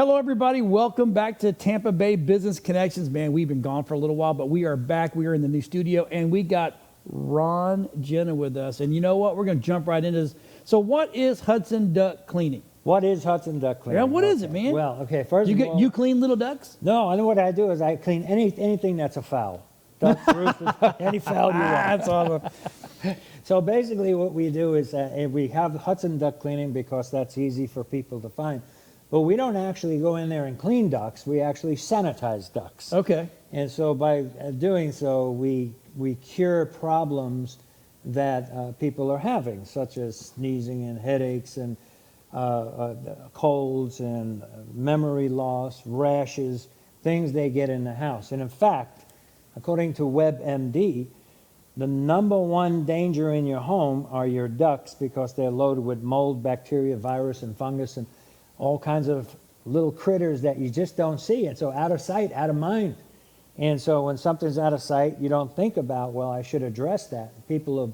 Hello, everybody. Welcome back to Tampa Bay Business Connections. Man, we've been gone for a little while, but we are back. We are in the new studio, and we got Genna with us. And you know what? We're going to jump right into this. So what is Hudson Duct Cleaning? What is Hudson Duct Cleaning? Yeah, what is it, man? Well, okay, first of all... You clean little ducks? No, I know what I do is I clean anything that's a foul. Ducks, roosters, any foul you want. That's awesome. So basically what we do is we have Hudson Duct Cleaning because that's easy for people to find. But we don't actually go in there and clean ducts. We actually sanitize ducts. Okay. And so by doing so, we cure problems that people are having, such as sneezing and headaches and colds and memory loss, rashes, things they get in the house. And in fact, according to WebMD, the #1 danger in your home are your ducts because they're loaded with mold, bacteria, virus, and fungus, and all kinds of little critters that you just don't see. And so out of sight, out of mind. And so when something's out of sight, you don't think about, well, I should address that. People are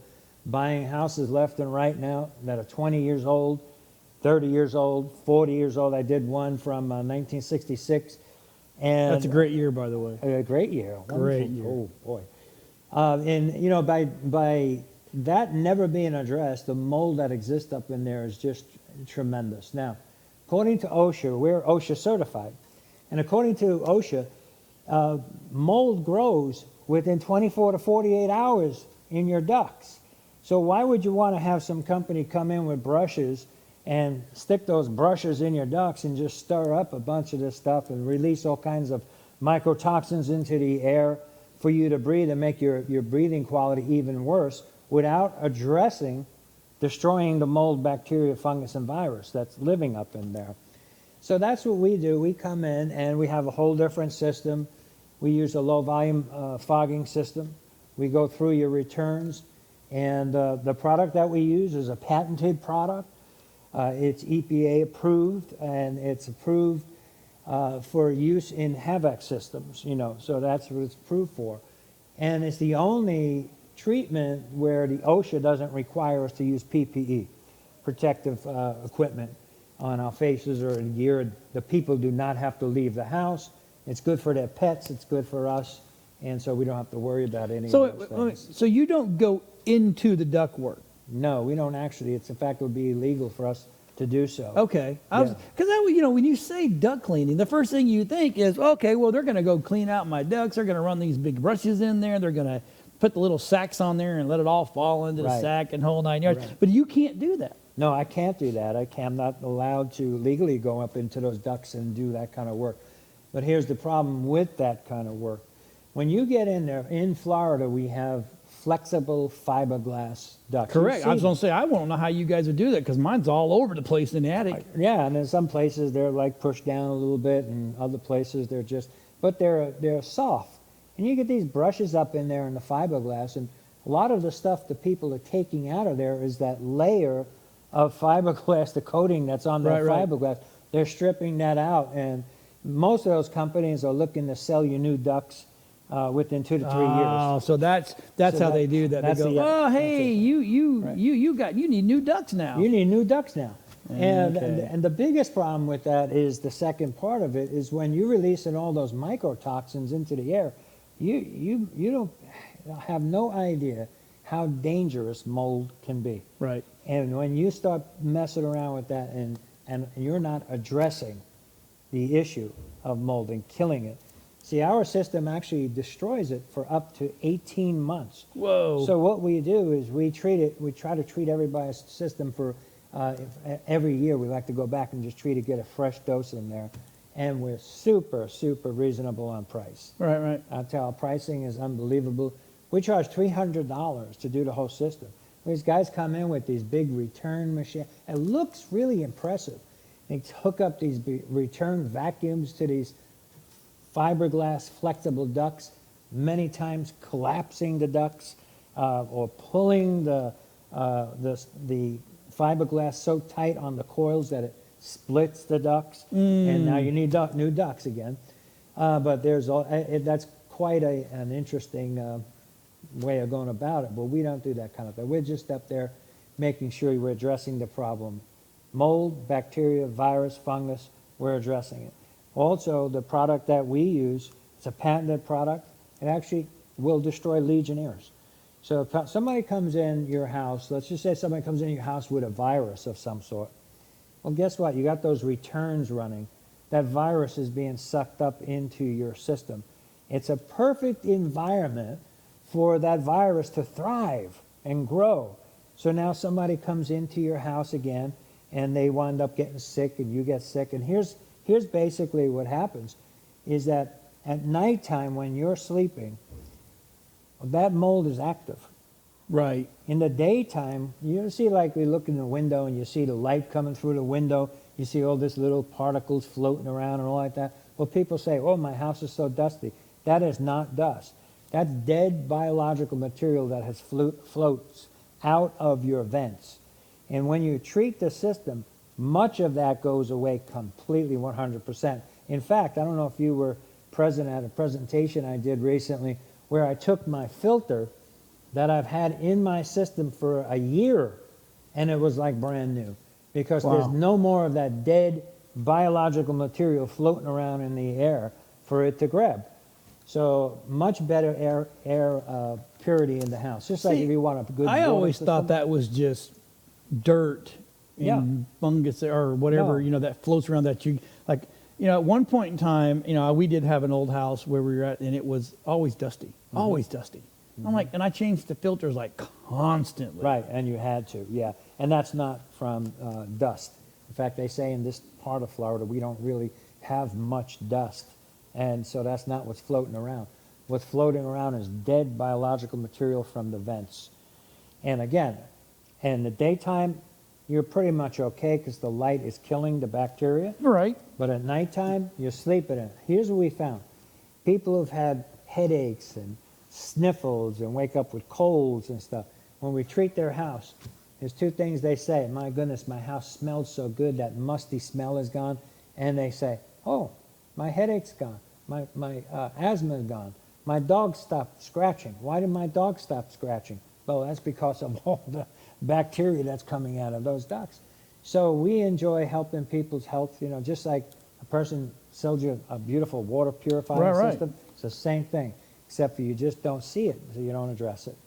buying houses left and right now that are 20 years old, 30 years old, 40 years old. I did one from 1966. And That's a great year, by the way. A great year. Great year. Oh, boy. And, you know, by that never being addressed, the mold that exists up in there is just tremendous. Now, according to OSHA, we're OSHA certified. And according to OSHA, mold grows within 24 to 48 hours in your ducts. So why would you want to have some company come in with brushes and stick those brushes in your ducts and just stir up a bunch of this stuff and release all kinds of mycotoxins into the air for you to breathe and make your breathing quality even worse without addressing destroying the mold, bacteria, fungus, and virus that's living up in there. So that's what we do. We come in and we have a whole different system. We use a low volume fogging system. We go through your returns, and the product that we use is a patented product. It's EPA approved, and it's approved for use in HVAC systems, you know, so that's what it's approved for. And it's the only treatment where the OSHA doesn't require us to use PPE, protective equipment on our faces or gear. The people do not have to leave the house. It's good for their pets, it's good for us, and so we don't have to worry about any of those things. So you don't go into the duct work? No, we don't actually. In fact, it would be illegal for us to do so. Okay. Yeah. Because you know, when you say duct cleaning, the first thing you think is, okay, well, they're going to go clean out my ducts. They're going to run these big brushes in there. They're going to put the little sacks on there and let it all fall into the sack and whole 9 yards. Right. But you can't do that. No, I can't do that. I'm not allowed to legally go up into those ducts and do that kind of work. But here's the problem with that kind of work. When you get in there, in Florida, we have flexible fiberglass ducts. Correct. I was going to say, I won't know how you guys would do that because mine's all over the place in the attic. Yeah, and in some places they're like pushed down a little bit, and other places they're just, but they're soft. And you get these brushes up in there in the fiberglass, and a lot of the stuff that people are taking out of there is that layer of fiberglass, the coating that's on that fiberglass. They're stripping that out, and most of those companies are looking to sell you new ducts within 2 to 3 years. Oh, so that's how they do that. They go, oh, hey, you need new ducts now. You need new ducts now. Okay. And the biggest problem with that is the second part of it is when you're releasing all those mycotoxins into the air, you don't have no idea how dangerous mold can be. Right. And when you start messing around with that and you're not addressing the issue of mold and killing it, see, our system actually destroys it for up to 18 months. Whoa. So what we do is we try to treat everybody's system for every year. We like to go back and just get a fresh dose in there. And we're super, super reasonable on price. Right. I'll tell you, our pricing is unbelievable. We charge $300 to do the whole system. These guys come in with these big return machines. It looks really impressive. They hook up these return vacuums to these fiberglass flexible ducts, many times collapsing the ducts or pulling the fiberglass so tight on the coils that it splits the ducts, and now you need new ducts again. But that's quite an interesting way of going about it. But we don't do that kind of thing. We're just up there making sure we're addressing the problem. Mold, bacteria, virus, fungus, we're addressing it. Also, the product that we use, it's a patented product. It actually will destroy Legionnaires. So if somebody comes in your house, let's just say somebody comes in your house with a virus of some sort. Well, guess what? You got those returns running. That virus is being sucked up into your system. It's a perfect environment for that virus to thrive and grow. So now somebody comes into your house again, and they wind up getting sick, and you get sick. And here's basically what happens, is that at nighttime when you're sleeping, that mold is active. Right. In the daytime, you see, like we look in the window and you see the light coming through the window, you see all these little particles floating around and all like that. Well, people say, oh, my house is so dusty. That is not dust. That's dead biological material that has floats out of your vents. And when you treat the system, much of that goes away completely, 100%. In fact, I don't know if you were present at a presentation I did recently where I took my filter that I've had in my system for a year, and it was like brand new, because there's no more of that dead biological material floating around in the air for it to grab. So much better air purity in the house. Just like if you want a good I water always system. thought that was just dirt and fungus or whatever, No. that floats around that you, like, at one point in time, we did have an old house where we were at, and it was always dusty, always dusty. I'm like, and I changed the filters like constantly. Right, and you had to, yeah. And that's not from dust. In fact, they say in this part of Florida, we don't really have much dust. And so that's not what's floating around. What's floating around is dead biological material from the vents. And again, in the daytime, you're pretty much okay because the light is killing the bacteria. Right. But at nighttime, you're sleeping in it. Here's what we found. People have had headaches and sniffles and wake up with colds and stuff. When we treat their house, there's two things they say. My goodness, my house smells so good, that musty smell is gone. And they say, oh, my headache's gone. My asthma is gone. My dog stopped scratching. Why did my dog stop scratching? Well, that's because of all the bacteria that's coming out of those ducts. So we enjoy helping people's health, just like a person sells you a beautiful water purifying system. It's the same thing, except for you just don't see it, so you don't address it.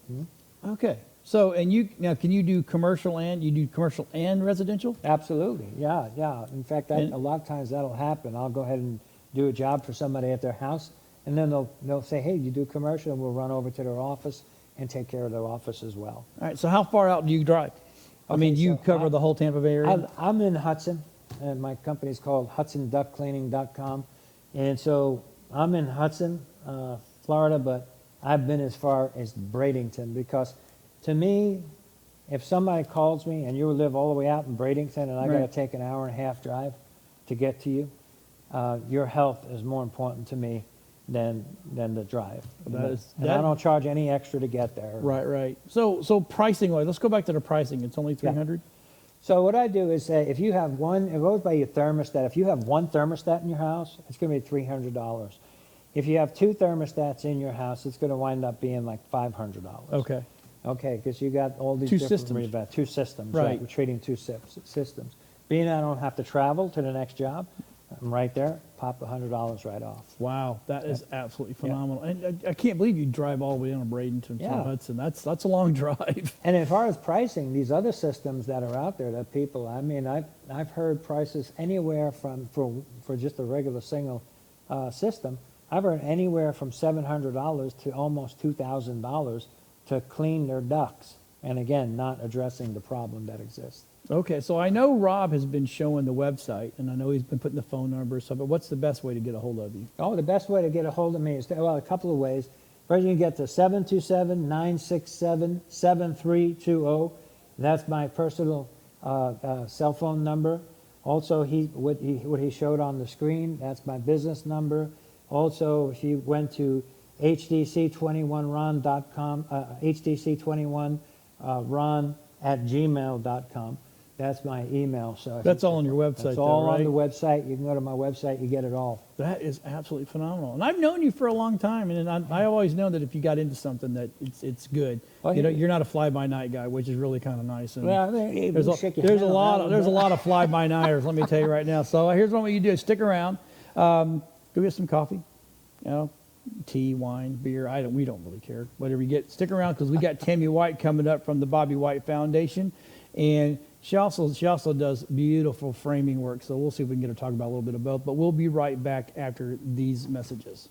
Okay. So, and can you do commercial and residential? Absolutely, yeah. In fact, a lot of times that'll happen. I'll go ahead and do a job for somebody at their house, and then they'll say, hey, you do commercial, and we'll run over to their office and take care of their office as well. All right. So how far out do you drive? Okay, you cover the whole Tampa Bay area? I'm in Hudson, and my company's called HudsonDuctCleaning.com. And so I'm in Hudson, Florida, but I've been as far as Bradenton, because to me, if somebody calls me and you live all the way out in Bradenton and I got to take an hour and a half drive to get to you, your health is more important to me than the drive. And I don't charge any extra to get there. Right. So pricing wise, let's go back to the pricing. It's only $300. So what I do is say, if you have one, it goes by your thermostat. If you have one thermostat in your house, it's going to be $300. If you have two thermostats in your house, it's going to wind up being like $500. Okay. Okay, because you got all these Two different systems. two systems. Right. We're treating two systems. Being I don't have to travel to the next job, I'm right there. Pop $100 right off. Wow, that is absolutely phenomenal. And I can't believe you drive all the way down to Bradenton from Hudson. That's a long drive. And as far as pricing, these other systems that are out there that people, I've heard prices anywhere from, for just a regular single system, I've heard anywhere from $700 to almost $2,000 to clean their ducts. And again, not addressing the problem that exists. Okay, so I know Rob has been showing the website, and I know he's been putting the phone number and stuff, but what's the best way to get a hold of you? Oh, the best way to get a hold of me is, a couple of ways. First, you can get to 727-967-7320. That's my personal cell phone number. Also, what he showed on the screen, that's my business number. Also, if you went to hdc21ron.com, hdc21ron@gmail.com. That's my email. So that's all on your website. That's all on the website. You can go to my website. You get it all. That is absolutely phenomenal. And I've known you for a long time, and I always know that if you got into something, that it's good. Well, you're not a fly-by-night guy, which is really kind of nice. And well, there's a lot of fly-by-nighters. Let me tell you right now. So here's what you do: stick around. Go get some coffee, tea, wine, beer. We don't really care. Whatever you get, stick around because we got Tammy White coming up from the Bobby White Foundation, and she also does beautiful framing work. So we'll see if we can get her to talk about a little bit of both. But we'll be right back after these messages.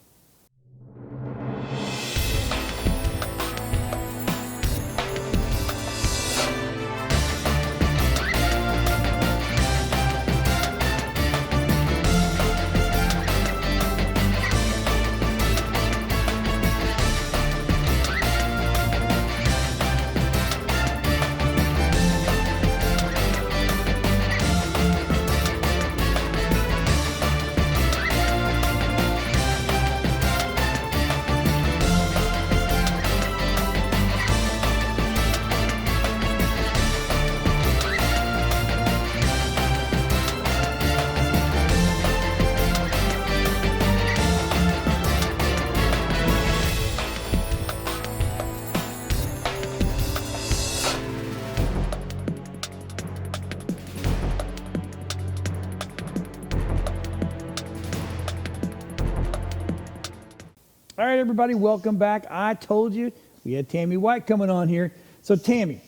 All right, everybody, welcome back. I told you we had Tammy White coming on here. So Tammy.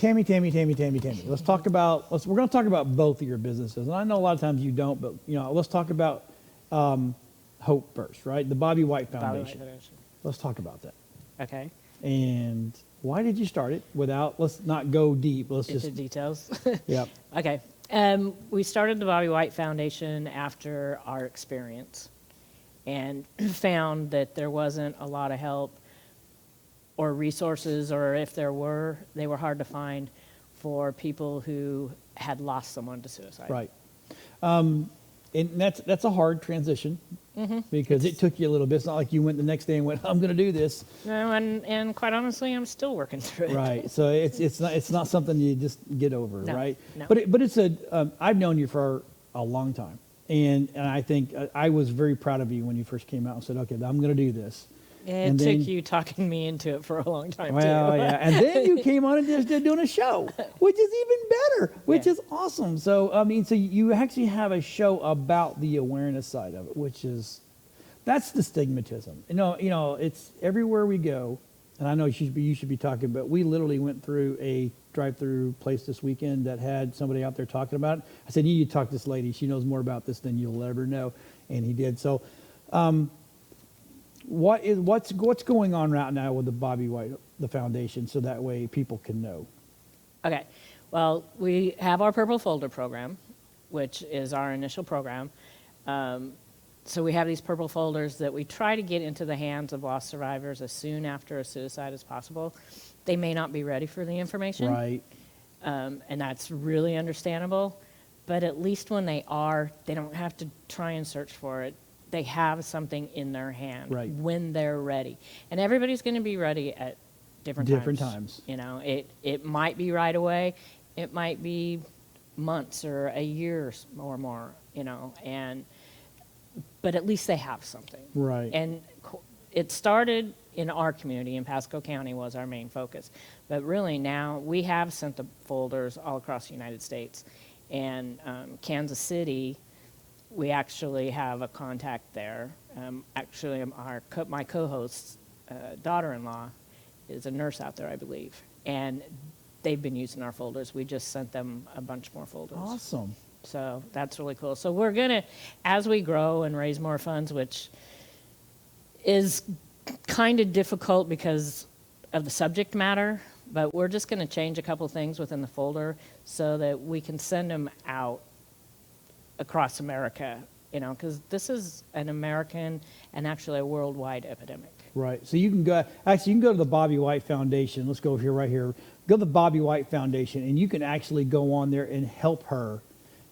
Let's talk about. We're going to talk about both of your businesses, and I know a lot of times you don't, but let's talk about Hope first, right? The Bobby White Foundation. Let's talk about that. Okay. And why did you start it? Let's not go deep. Let's Into just details. Yep. Okay. We started the Bobby White Foundation after our experience, and found that there wasn't a lot of help or resources, or if there were, they were hard to find for people who had lost someone to suicide. Right. And that's a hard transition because it took you a little bit. It's not like you went the next day and went, I'm going to do this. No, and quite honestly, I'm still working through it. Right. So it's not something you just get over, No, right? no. But it's I've known you for a long time. And I think I was very proud of you when you first came out and said, okay, I'm going to do this. It took you talking me into it for a long time, well, too. yeah. And then you came on and just did doing a show, which is even better, which is awesome. So, so you actually have a show about the awareness side of it, that's the stigmatism. It's everywhere we go. And I know you should be talking, but we literally went through a drive-through place this weekend that had somebody out there talking about it. I said, you need to talk to this lady. She knows more about this than you'll ever know. And he did. So what's going on right now with the Bobby White, the foundation, so that way people can know? Okay. Well, we have our Purple Folder program, which is our initial program. So we have these purple folders that we try to get into the hands of lost survivors as soon after a suicide as possible. They may not be ready for the information. Right. And that's really understandable. But at least when they are, they don't have to try and search for it. They have something in their hand when they're ready. And everybody's going to be ready at different times. It might be right away. It might be months or a year or more, but at least they have something. Right. And it started in our community, in Pasco County was our main focus. But really now we have sent the folders all across the United States. And Kansas City, we actually have a contact there. My co-host's daughter-in-law is a nurse out there, I believe. And they've been using our folders. We just sent them a bunch more folders. Awesome. So that's really cool. So we're going to, as we grow and raise more funds, which is kind of difficult because of the subject matter, but we're just going to change a couple things within the folder so that we can send them out across America, because this is an American and actually a worldwide epidemic. Right. So you can go to the Bobby White Foundation. Let's go over here, right here. Go to the Bobby White Foundation, and you can actually go on there and help her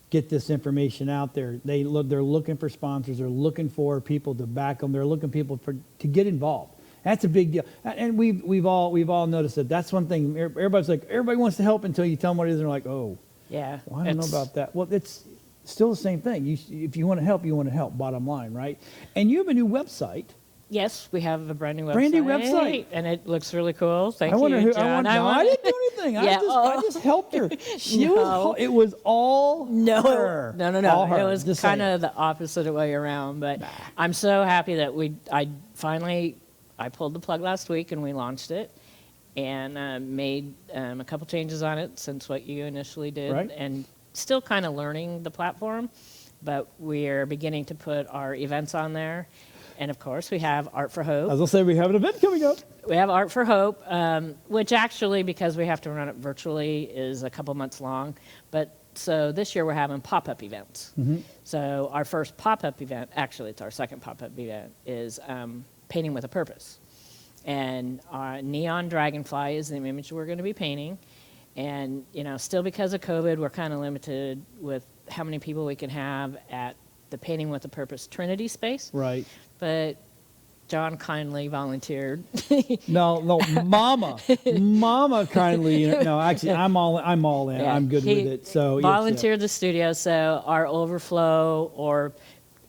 get this information out there. They're looking for sponsors. They're looking for people to back them. They're looking for people to get involved. That's a big deal. And we've all noticed that. That's one thing. Everybody wants to help until you tell them what it is, and they're like, oh, yeah, well, I don't know about that. Well, it's still the same thing. If you want to help, you want to help. Bottom line, right? And you have a new website. Yes, we have a brand new website. Brand new website. And it looks really cool. Thank I wonder you, who. John. I didn't do anything. Yeah, I just helped her. No. It was all her. No. All her. It was Just kind saying. of the opposite way around. But I'm so happy that I pulled the plug last week and we launched it and made a couple changes on it since what you initially did. Right. And still kind of learning the platform, but we're beginning to put our events on there. And of course, we have Art for Hope. I was gonna say we have an event coming up. We have Art for Hope, which actually, because we have to run it virtually, is a couple months long. But so this year we're having pop-up events. So our first pop-up event, actually it's our second pop-up event, is Painting with a Purpose. And our neon dragonfly is the image we're going to be painting. And, still because of COVID, we're kind of limited with how many people we can have at the Painting with a Purpose Trinity space. Right. But John kindly volunteered. No, Mama kindly. No, actually, I'm all in. Yeah, I'm good with it. So volunteered the studio. So our overflow, or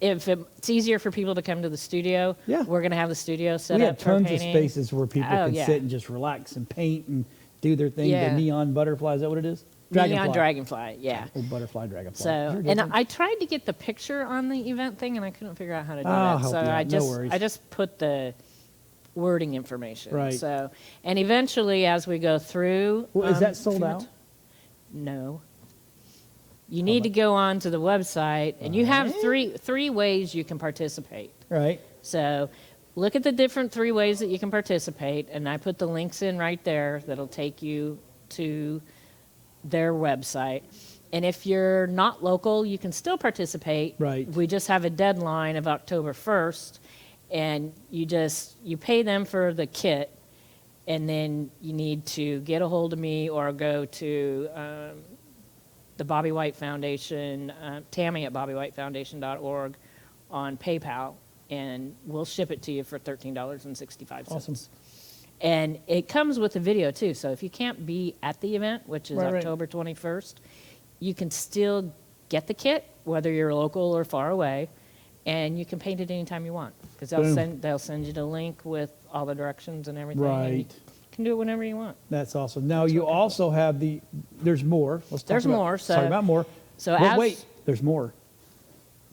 if it's easier for people to come to the studio, we're going to have the studio set we up have for tons painting. of spaces where people can yeah. sit and just relax and paint and do their thing. Yeah. The neon butterfly, is that what it is? Neon dragonfly, yeah. Oh, butterfly, dragonfly. So, and I tried to get the picture on the event thing, and I couldn't figure out how to do I'll that. help So you out. I No just worries. I just put the wording information. Right. So, and eventually, as we go through, Well, is that sold out? No. You need to go on to the website, and you have three ways you can participate. Right. So look at the different 3 ways that you can participate, and I put the links in right there that'll take you to their website. And if you're not local, you can still participate. Right. We just have a deadline of October 1st, and you pay them for the kit, and then you need to get a hold of me or go to the Bobby White Foundation, Tammy at BobbyWhiteFoundation.org on PayPal, and we'll ship it to you for $13.65. Awesome. And it comes with a video too, so if you can't be at the event, which is Right. October 21st, you can still get the kit, whether you're local or far away, and you can paint it anytime you want, because they'll send you the link with all the directions and everything. And you Right. can do it whenever you want. That's awesome. Now you also have there's more. Let's talk There's about, more, Let's talk about more. So Well, as- wait, there's more.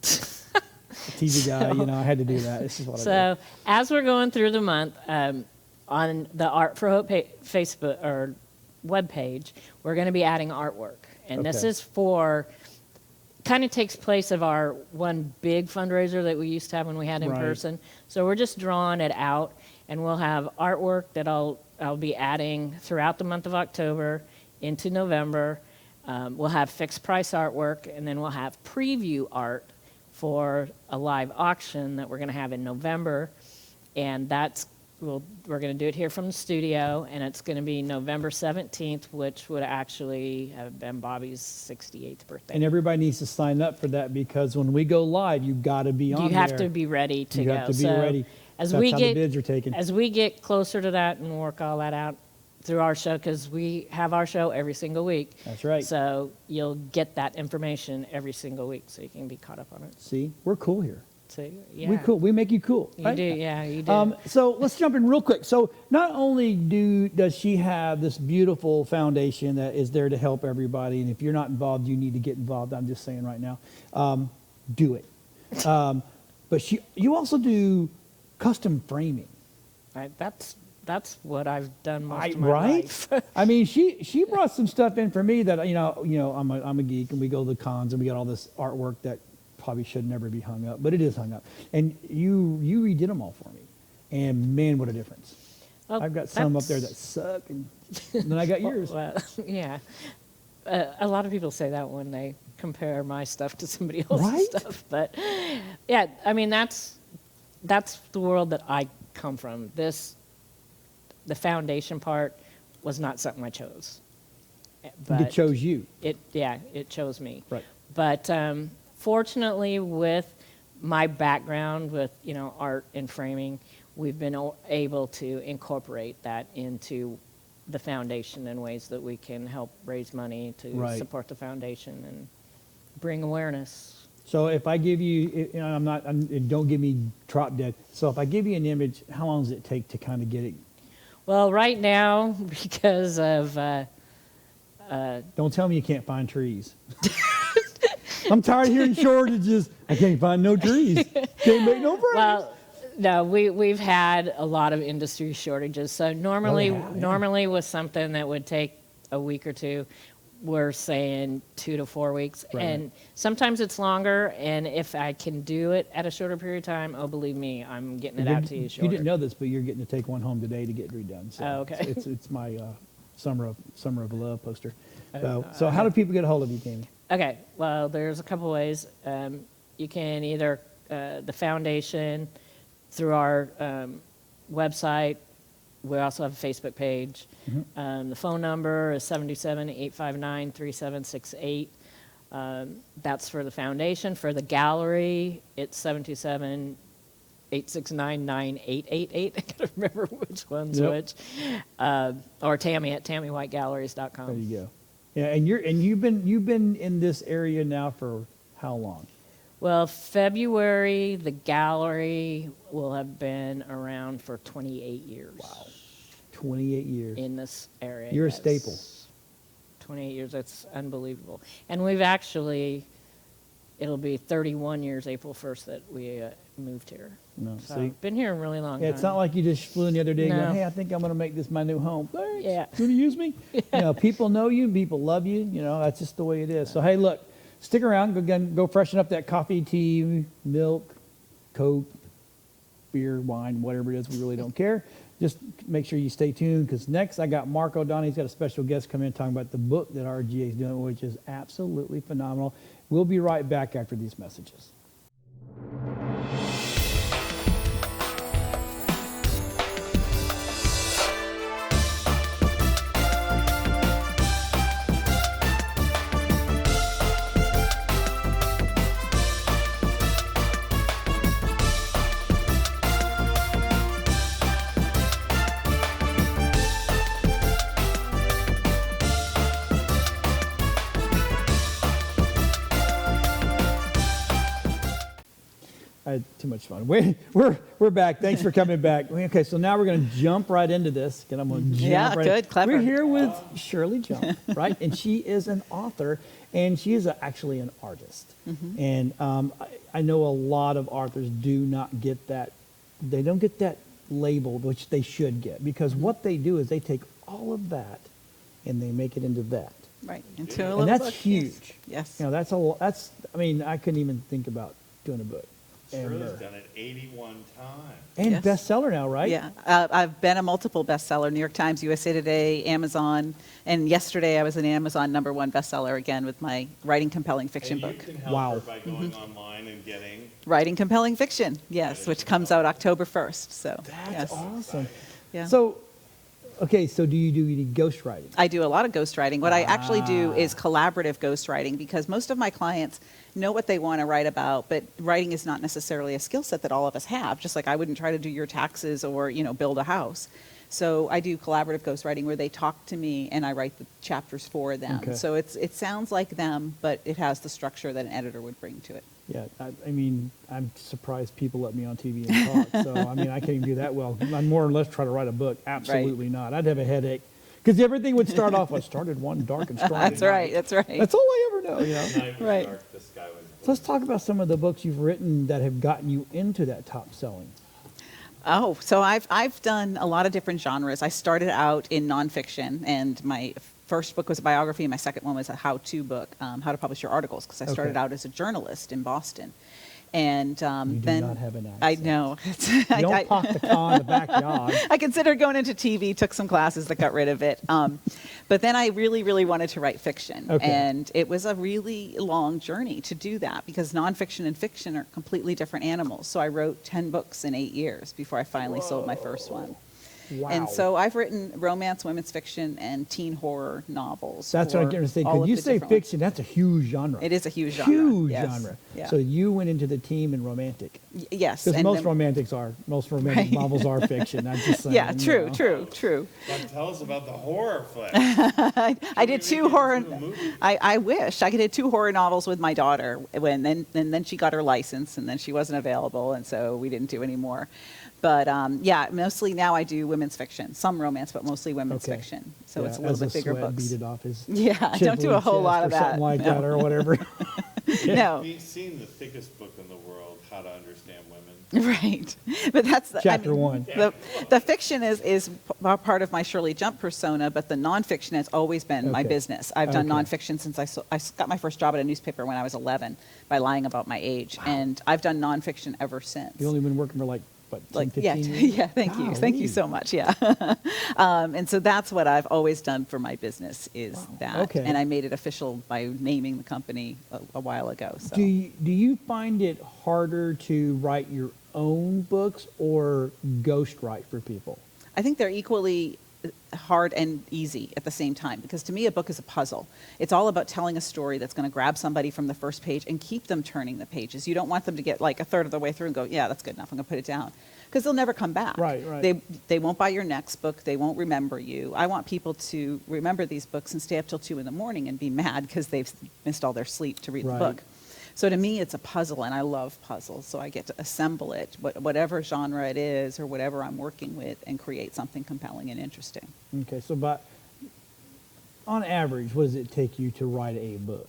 TV guy, I had to do that. This is what I So as we're going through the month, on the Art for Hope Facebook or web page, we're going to be adding artwork, and this Okay. is kind of takes place of our one big fundraiser that we used to have when we had in Right. person. So we're just drawing it out, and we'll have artwork that I'll be adding throughout the month of October into November. We'll have fixed price artwork, and then we'll have preview art for a live auction that we're going to have in November, and we're going to do it here from the studio, and it's going to be November 17th, which would actually have been Bobby's 68th birthday. And everybody needs to sign up for that, because when we go live, you got to be on You there. have to be ready to You go. have to be So ready. As That's we how get the bids are taken. As we get closer to that and work all that out through our show, because we have our show every single week. That's right. So you'll get that information every single week, so you can be caught up on it. See, we're cool here. So yeah, We cool. We make you cool. You right? do, yeah, you do. So let's jump in real quick. So not only does she have this beautiful foundation that is there to help everybody, and if you're not involved, you need to get involved. I'm just saying right now, do it. But you also do custom framing. Right, that's what I've done most of my Right? life. I mean, she brought some stuff in for me that I'm a geek, and we go to the cons and we got all this artwork that probably should never be hung up, but it is hung up. And you redid them all for me, and man, what a difference! Well, I've got some up there that that's- suck, and then I got yours. Well, yeah. A lot of people say that when they compare my stuff to somebody else's Right? stuff, but yeah, I mean that's the world that I come from. The foundation part was not something I chose. But It chose you. it chose me. Right. But fortunately, with my background with art and framing, we've been able to incorporate that into the foundation in ways that we can help raise money to Right. support the foundation and bring awareness. So if I give you, and don't give me drop dead. So if I give you an image, how long does it take to kind of get it? Well, right now, because of Don't tell me you can't find trees. I'm tired of hearing shortages. I can't find no trees. Can't make no frames. well, no, we've had a lot of industry shortages. So normally, yeah. normally with something that would take a week or two, we're saying 2 to 4 weeks, Right. and sometimes it's longer. And if I can do it at a shorter period of time, oh, believe me, I'm getting it out to you shorter. You didn't know this, but you're getting to take one home today to get redone. So Oh, okay. It's my summer of love poster. So how do people get a hold of you, Tammy? Okay, well, there's a couple ways. You can either the foundation through our website. We also have a Facebook page. The phone number is 727-859-3768. That's for the foundation. For the gallery, it's 727-869-9888. I gotta remember which one's Yep. which. Or Tammy at TammyWhiteGalleries.com. There you go. Yeah, and you've been in this area now for how long? Well, February, the gallery will have been around for 28 years. Wow. 28 years. In this area. You're a yes. staple. 28 years, that's unbelievable. And we've actually, it'll be 31 years April 1st that we moved here. No, So see? I've been here a really long Yeah, time. it's not like you just flew in the other day and No. go, hey, I think I'm going to make this my new home. Thanks. Yeah. Going to use me? You know, people know you. People love you. You know, that's just the way it is. So, hey, look, stick around. Go freshen up that coffee, tea, milk, Coke, beer, wine, whatever it is. We really don't care. Just make sure you stay tuned because next I got Mark O'Donnell. He's got a special guest coming in talking about the book that RGA is doing, which is absolutely phenomenal. We'll be right back after these messages. I had too much fun. We're back. Thanks for coming back. Okay, so now we're going to jump right into this. And I'm going to jump Yeah, right good, in. clever. We're here with Shirley Jump, right? And she is an author, and she is actually an artist. Mm-hmm. And I know a lot of authors do not get that. They don't get that label, which they should get, because what they do is they take all of that and they make it into that. Right. Into a little And that's book, huge. Yes. You know, I mean, I couldn't even think about doing a book. Shirley's done it 81 times. And Yes. bestseller now, right? Yeah. I've been a multiple bestseller, New York Times, USA Today, Amazon, and yesterday I was an Amazon #1 bestseller again with my Writing Compelling Fiction And book. you can help Wow. her by going online and getting. Writing Compelling Fiction, yes, which comes out October 1st. So, That's yes. awesome. Yeah. So, okay, so do you do any ghostwriting? I do a lot of ghostwriting. What I actually do is collaborative ghostwriting because most of my clients know what they want to write about, but writing is not necessarily a skill set that all of us have. Just like I wouldn't try to do your taxes or, build a house. So I do collaborative ghostwriting where they talk to me and I write the chapters for them. Okay. So it sounds like them, but it has the structure that an editor would bring to it. Yeah, I mean, I'm surprised people let me on TV and talk. So, I mean, I can't even do that well. I'm more or less try to write a book. Absolutely not. I'd have a headache. Because everything would start off, I started one dark and stormy That's night. right. That's right. That's all I ever know, Night was Right. dark, the sky was So let's talk about some of the books you've written that have gotten you into that top selling. Oh, so I've done a lot of different genres. I started out in nonfiction, and my first book was a biography, and my second one was a how-to book, how to publish your articles, because I started Okay. out as a journalist in Boston. And You do then not have an I accent. know. You don't talk the car in the backyard. I considered going into TV, took some classes that got rid of it. But then I really, really wanted to write fiction. Okay. And it was a really long journey to do that because nonfiction and fiction are completely different animals. So I wrote 10 books in 8 years before I finally sold my first one. Wow. And so I've written romance, women's fiction, and teen horror novels. That's what I'm for going to say. all Because of you the say different ones. fiction, that's a huge genre. It is a huge genre. Huge Yes. genre. Yeah. So you went into the teen and romantic. Yes. Because and most then- romantic Right. novels are fiction. I'm just saying. Yeah, you true, know. true. But tell us about the horror flick. I did Should we two make it horror. into a movie? I wish I did 2 horror novels with my daughter. And then she got her license, and then she wasn't available, and so we didn't do any more. But yeah, mostly now I do women's fiction, some romance, but mostly women's Okay. fiction. So Yeah, it's a little as bit the bigger sweat books. beat it off his Yeah, I don't do chiseled a whole chest lot or of that. something like no. that or whatever. No. We've seen the thickest book in the world, How to Understand Women. Right, but that's Chapter 1. The fiction is part of my Shirley Jump persona, but the nonfiction has always been my Okay. business. I've done Okay. nonfiction since I got my first job at a newspaper when I was 11 by lying about my age, and I've done nonfiction ever since. You've only been working for like, what, 10, Like 15 yeah, years? yeah. Thank you Golly. so much. Yeah, and so that's what I've always done for my business is that, Okay. and I made it official by naming the company a while ago. So. Do you find it harder to write your own books or ghostwrite for people? I think they're equally hard and easy at the same time, because to me a book is a puzzle. It's all about telling a story that's going to grab somebody from the first page and keep them turning the pages. You don't want them to get like a third of the way through and go, yeah, that's good enough, I'm going to put it down, because they'll never come back. Right. They won't buy your next book. They won't remember you. I want people to remember these books and stay up till 2 in the morning and be mad because they've missed all their sleep to read Right. the book. So to me, it's a puzzle, and I love puzzles. So I get to assemble it, whatever genre it is or whatever I'm working with, and create something compelling and interesting. Okay, so on average, what does it take you to write a book?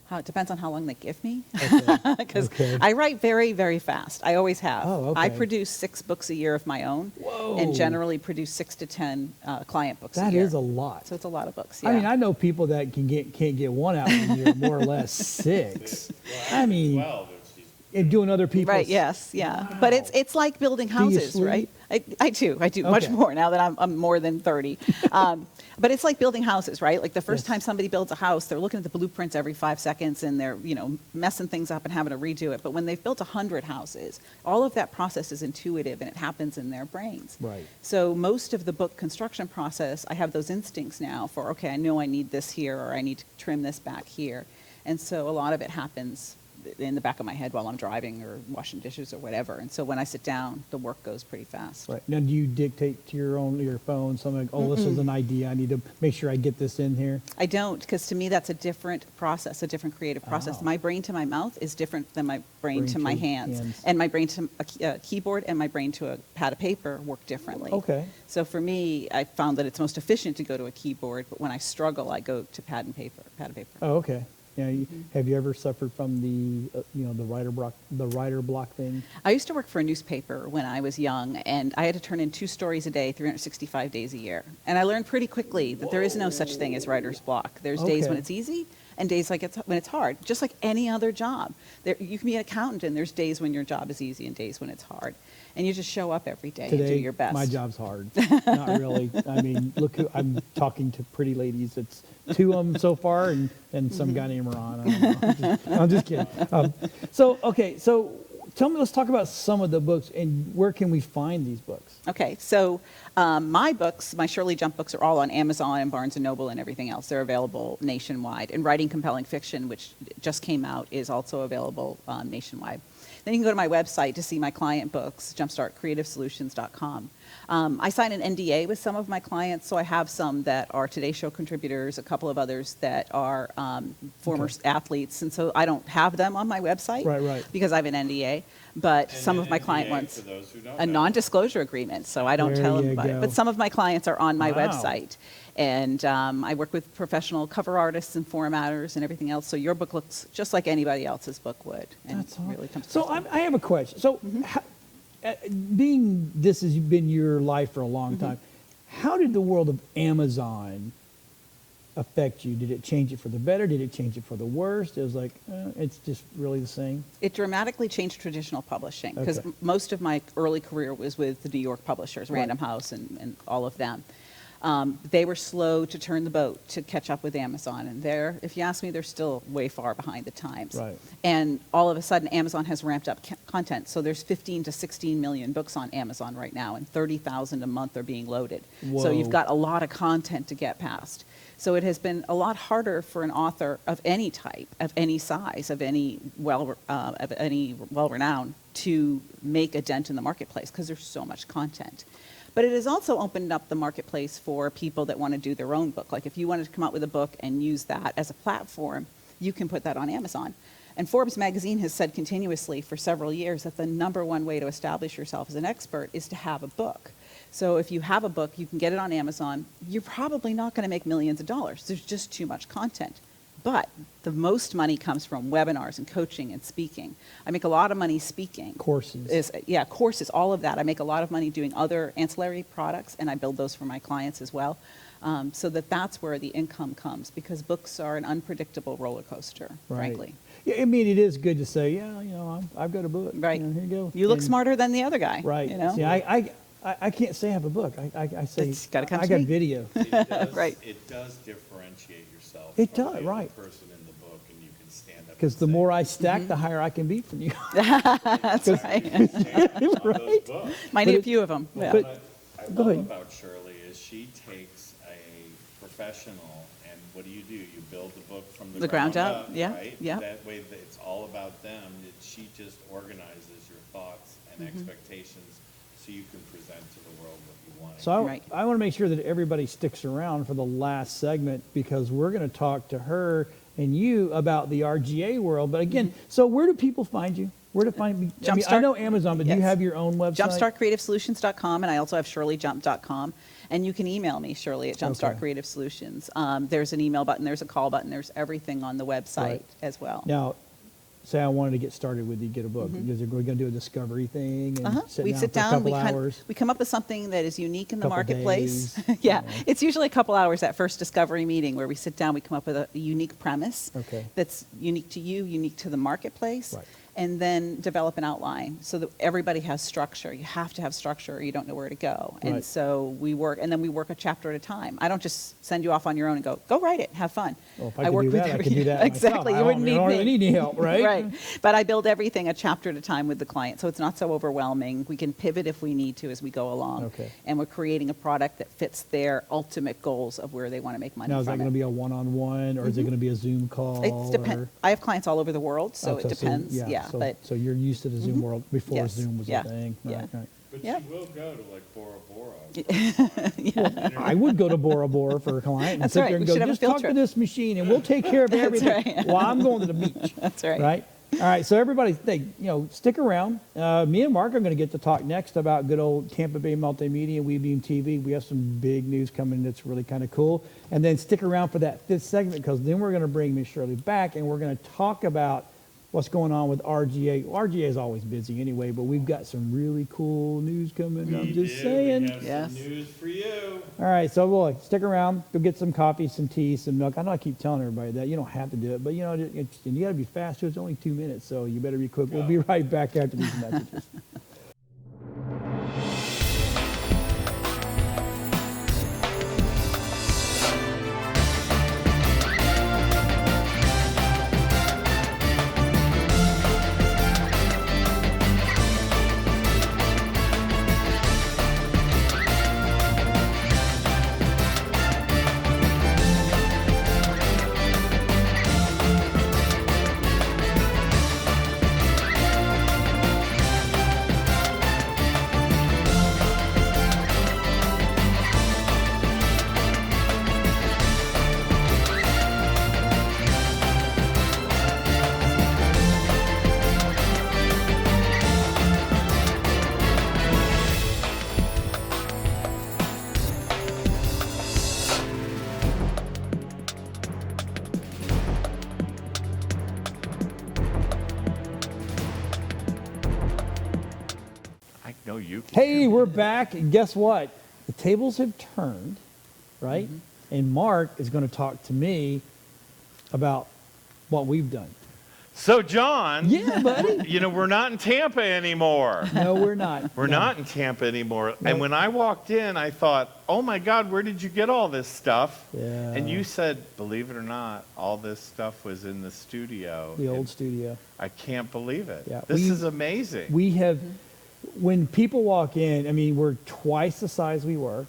It depends on how long they give me, Okay. because Okay. I write very, very fast. I always have. Oh, okay. I produce 6 books a year of my own, Whoa. and generally produce 6 to 10 client books a That year. is a lot. So it's a lot of books. Yeah. I mean, I know people that can't get one out in a year, more or less 6. Well, I mean, 12 if she's and doing other people's. Right. Yes. Yeah. But it's like building you houses, sleep? right? I do much Okay. more now that I'm more than 30. But it's like building houses, right? Like the first Yes. time somebody builds a house, they're looking at the blueprints every 5 seconds, and they're messing things up and having to redo it. But when they've built 100 houses, all of that process is intuitive, and it happens in their brains. Right. So most of the book construction process, I have those instincts now for, okay, I know I need this here, or I need to trim this back here. And so a lot of it happens in the back of my head while I'm driving or washing dishes or whatever. And so when I sit down, the work goes pretty fast. Right. Now, do you dictate to your phone something like, oh, this is an idea, I need to make sure I get this in here? I don't, because to me that's a different process, a different creative process. Oh. My brain to my mouth is different than my brain to my hands. hands. And my brain to a keyboard and my brain to a pad of paper work differently. Okay. So for me, I found that it's most efficient to go to a keyboard, but when I struggle, I go to pad and paper. Oh, okay. Yeah, have you ever suffered from the writer block thing? I used to work for a newspaper when I was young, and I had to turn in 2 stories a day, 365 days a year. And I learned pretty quickly that there is no such thing as writer's block. There's days Okay. when it's easy and days when it's hard, just like any other job. You can be an accountant, and there's days when your job is easy and days when it's hard. And you just show up every day and do Today, your best. my job's hard. Not really. I mean, look, I'm talking to pretty ladies. It's 2 of them so far, and some guy named Ron. I don't know. I'm just kidding. So let's talk about some of the books, and where can we find these books? Okay, so my books, my Shirley Jump books, are all on Amazon and Barnes & Noble and everything else. They're available nationwide. And Writing Compelling Fiction, which just came out, is also available nationwide. Then you can go to my website to see my client books, jumpstartcreativesolutions.com. I sign an NDA with some of my clients, so I have some that are Today Show contributors, a couple of others that are former athletes, and so I don't have them on my website Right. because I have an NDA. But And some an of my client NDA, ones, for those who don't a know. non-disclosure agreement, so I don't There tell them you about it. go. But some of my clients are on my Wow. website. And I work with professional cover artists and formatters and everything else, so your book looks just like anybody else's book would. And That's all. really comes So across. I have a question. So, being this has been your life for a long time, how did the world of Amazon affect you? Did it change it for the better? Did it change it for the worse? It was like, it's just really the same. It dramatically changed traditional publishing, because Okay. most of my early career was with the New York publishers, Right. Random House and all of them. They were slow to turn the boat to catch up with Amazon. And if you ask me, they're still way far behind the times. Right. And all of a sudden, Amazon has ramped up content. So there's 15 to 16 million books on Amazon right now, and 30,000 a month are being loaded. So you've Whoa. got a lot of content to get past. So it has been a lot harder for an author of any type, of any size, of any well-renowned to make a dent in the marketplace because there's so much content. But it has also opened up the marketplace for people that want to do their own book. Like if you wanted to come out with a book and use that as a platform, you can put that on Amazon. And Forbes magazine has said continuously for several years that the #1 way to establish yourself as an expert is to have a book. So if you have a book, you can get it on Amazon. You're probably not going to make millions of dollars. There's just too much content. But the most money comes from webinars and coaching and speaking. I make a lot of money speaking. Courses. Courses, all of that. I make a lot of money doing other ancillary products, and I build those for my clients as well. So that's where the income comes, because books are an unpredictable roller coaster, frankly. Yeah, I mean, it is good to say, I've got a book. Right. Here you go. You look And- smarter than the other guy. Right. You know? See, I can't say I have a book. I say It's gotta come I to got me. video. It does, Right. It does differentiate yourself. It from does, the other right. person in the book, and you can stand up. Because and the say, more I stack, the higher I can be from you. That's right. "Stand on those books." Might need a few of them. Yeah. but- What I Go love ahead. about Shirley is she takes a professional, and what do? You build the book from the ground up, yeah, right? yeah. That way, it's all about them. She just organizes your thoughts and Mm-hmm. expectations, so you can present to the world what you want. So Right. I want to make sure that everybody sticks around for the last segment, because we're going to talk to her and you about the RGA world. But again, so where do people find you? Where to find me? I mean, I Jumpstart- know Amazon, but do you Yes. have your own website? JumpstartCreativeSolutions.com, and I also have ShirleyJump.com. And you can email me, Shirley, at Jumpstart Okay. Creative Solutions. There's an email button, there's a call button, there's everything on the website Right. as well. Now, say I wanted to get started with you, get a book. Because we're going to do a discovery thing and We sit sit down down, for a couple hours. we come up with something that is unique in the Couple marketplace. days, Yeah, you know. it's usually a couple hours, that first discovery meeting, where we sit down, we come up with a unique premise Okay. that's unique to you, unique to the marketplace. Right. And then develop an outline so that everybody has structure. You have to have structure or you don't know where to go. And Right. so we work a chapter at a time. I don't just send you off on your own and go write it, have fun. Well, if I could do that, I every- could do that myself. Exactly, I you wouldn't don't need really me. need any help, right? Right, but I build everything a chapter at a time with the client, so it's not so overwhelming. We can pivot if we need to as we go along. Okay. And we're creating a product that fits their ultimate goals of where they want to make money Now, is that from going to it. be a one-on-one, or is it going to be a Zoom call? It depends. or- I have clients all over the world, so Oh, it depends. Yeah, so, but so you're used to the Zoom world before Yes. Zoom was Yeah. a thing. Right, Yeah. right. But Yeah. she will go to like Bora Bora. I would go to Bora Bora for a client and That's sit right. there and We go, should have a just field talk to trip." this machine and we'll take care of everything right. while I'm going to the beach. That's right. Right? All right, so everybody, stick around. Me and Mark are going to get to talk next about good old Tampa Bay Multimedia and WeBeam TV. We have some big news coming that's really kind of cool. And then stick around for that fifth segment, because then we're going to bring Miss Shirley back and we're going to talk about what's going on with RGA. RGA is always busy anyway, but we've got some really cool news coming. I'm just saying. We have Yes. some news for you. All right, so boy, stick around. Go get some coffee, some tea, some milk. I know I keep telling everybody that. You don't have to do it, but you got to be fast. It's only 2 minutes, so you better be quick. We'll be right back after these messages. I know you can. Hey, we're back, and guess what? The tables have turned, right? And Mark is going to talk to me about what we've done. So, John, Yeah, buddy. you know, we're not in Tampa anymore. No, we're not. We're No. not in Tampa anymore. No. And when I walked in, I thought, oh my God, where did you get all this stuff? Yeah. And you said, believe it or not, all this stuff was in the studio. The old And studio. I can't believe it. Yeah, This we- is amazing. We have, when people walk in, I mean, we're twice the size we were,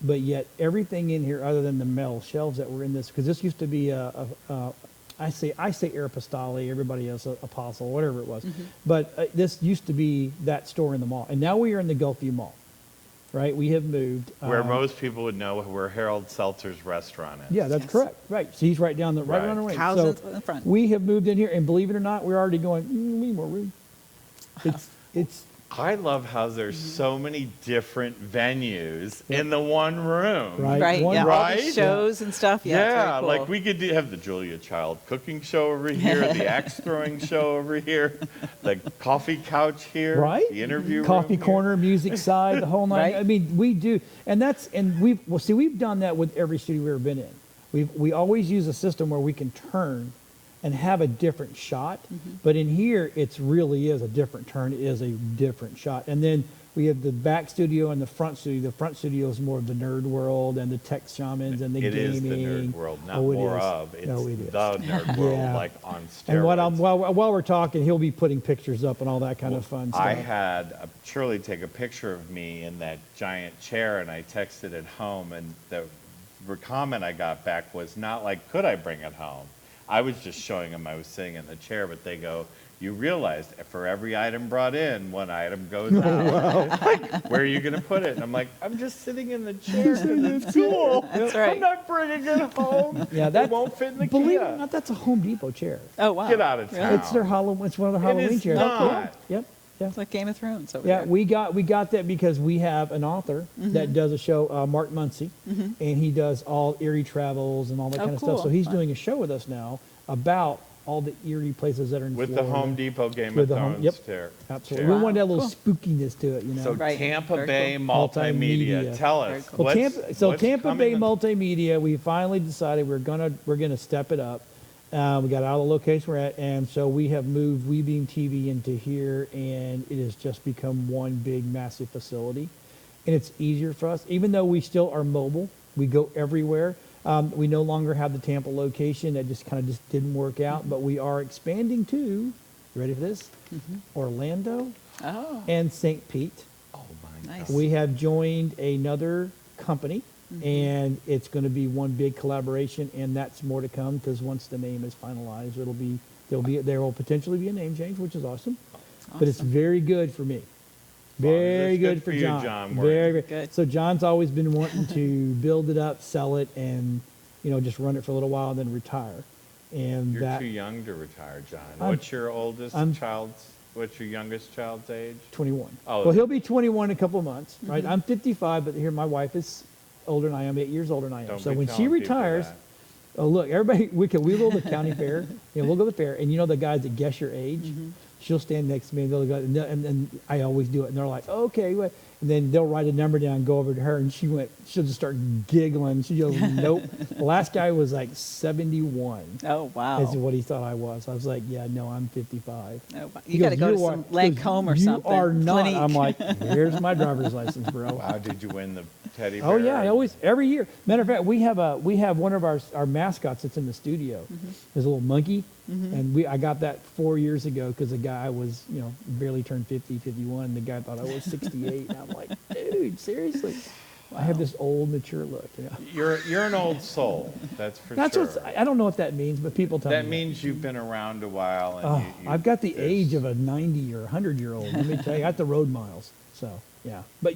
but yet everything in here, other than the metal shelves that were in this, because this used to be I say Aeropostale, everybody else Apostle, whatever it was, but this used to be that store in the mall, and now we are in the Gulfview Mall, right? We have moved. Where most people would know where Harold Seltzer's restaurant is. Yeah, that's Yes. correct. Right. So he's right down the right Right. on the way. Houses So in the front. we have moved in here, and believe it or not, we're already going. We need more room. It's I love how there's so many different venues in the one room. Right. Right, One- yeah, all Right? the shows and stuff. Yeah, it's very cool. Like we could have the Julia Child cooking show over here, the axe throwing show over here, the coffee couch here, right. the interview coffee room here. corner, music side, the whole nine. Right. I mean, we do, and we've done that with every studio we've ever been in. We always use a system where we can turn and have a different shot, but in here it's really is a different turn, it is a different shot. And then we have the back studio and the front studio. The front studio is more of the nerd world and the tech shamans and the It gaming. is the nerd world, not Oh, it more is. of. It's No, it is. the nerd world, Yeah. like on steroids. And while we're talking, he'll be putting pictures up and all that kind of fun stuff. I had Shirley take a picture of me in that giant chair, and I texted it home, and the comment I got back was not like, could I bring it home? I was just showing them I was sitting in the chair, but they go, you realized for every item brought in, one item goes out. Like, where are you going to put it? And I'm like, I'm just sitting in the chair 'cause it's cool. That's right. I'm not bringing it home. Yeah, It that won't fit in the Believe it Kia. or not, that's a Home Depot chair. Oh, wow. Get out of Really? town. It's their Halloween. It's one of the It Halloween is chairs. not. Yep. Yeah. It's like Game of Thrones over Yeah, there. we got that because we have an author that does a show, Mark Muncy, and he does all Erie travels and all that Oh, kind of cool. stuff. So he's Fun. doing a show with us now about all the Erie places that are in With the Florida. Home Depot Game With of the Home- Thrones yep. chair. Absolutely. chair. We wanted that little Cool. spookiness to it, you know. So Right. Tampa Very Bay cool. Multimedia. Multimedia. Tell Very us. cool. Well, Tampa what's Bay coming up? Multimedia, we finally decided we're gonna step it up. We got out of the location we're at, and so we have moved WeBeam TV into here, and it has just become one big, massive facility. And it's easier for us, even though we still are mobile. We go everywhere. We no longer have the Tampa location. That just kind of just didn't work out, but we are expanding to, you ready for this? Orlando Oh, and St. Pete. Oh my nice. We have joined another company, and it's going to be one big collaboration, and that's more to come because once the name is finalized, there will potentially be a name change, which is awesome. But it's very good for me. long as Very it's good good for for you, John. John, Very we're- good. Good. So John's always been wanting to build it up, sell it, and just run it for a little while, and then retire. And You're that too young to retire, John. I'm- What's your oldest I'm- child's? What's your youngest child's age? 21. Oh. Well, he'll be 21 in a couple of months, right? I'm 55, but here my wife is older than I am, 8 years older than I am. Don't So be when she telling people retires, that. oh look, everybody, we go to the county fair. We'll go to the fair, and the guys that guess your age, she'll stand next to me and they'll go, and I always do it, and they're like, okay, what? And then they'll write a number down, and go over to her, and she'll just start giggling. She goes, nope. The last guy was like 71. Oh, wow. Is what he thought I was. I was like, yeah, no, I'm 55. Oh, wow. He You got to goes, go to "You are-" some he goes, Lancome or you something. You are not. Clinique. I'm like, here's my driver's license, bro. Wow, did you win the teddy bear? Oh yeah, I always every year. Matter of fact, we have one of our mascots that's in the studio. There's a little monkey, and I got that 4 years ago because the guy was barely turned 50, 51. The guy thought I was 68. And I'm like, dude, seriously. I have this old, mature look. You're an old soul. That's for That's sure. what I don't know what that means, but people tell That me. means you've been around a while. And Oh, I've got the there's- age of a 90 or 100-year-old. Let me tell you, I got the road miles. So yeah, but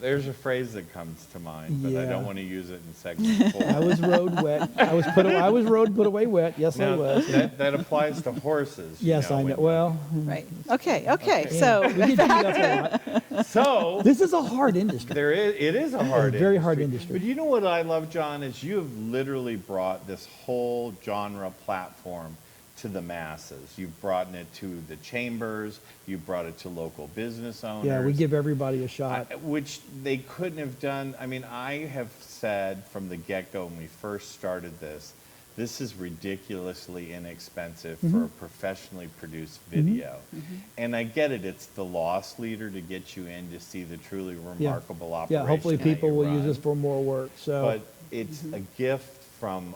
There's a phrase that comes to mind, but I Yeah. don't want to use it in segment 4. I was road wet. I was road put away wet. Yes, I Now, was. that applies to horses. Yes, I know. when- Well, Right. Okay. yeah, So we get beat up a lot. So This is a hard industry. it is a hard very hard industry. But you know what I love, John, is you have literally brought this whole genre platform to the masses. You've brought it to the chambers. You've brought it to local business owners. Yeah, we give everybody a shot. Which they couldn't have done. I mean, I have said from the get-go when we first started this this is ridiculously inexpensive for a professionally produced video. And I get it, it's the loss leader to get you in to see the truly remarkable operation. Yeah, hopefully that people you will use run. this for more work. So, But it's a gift from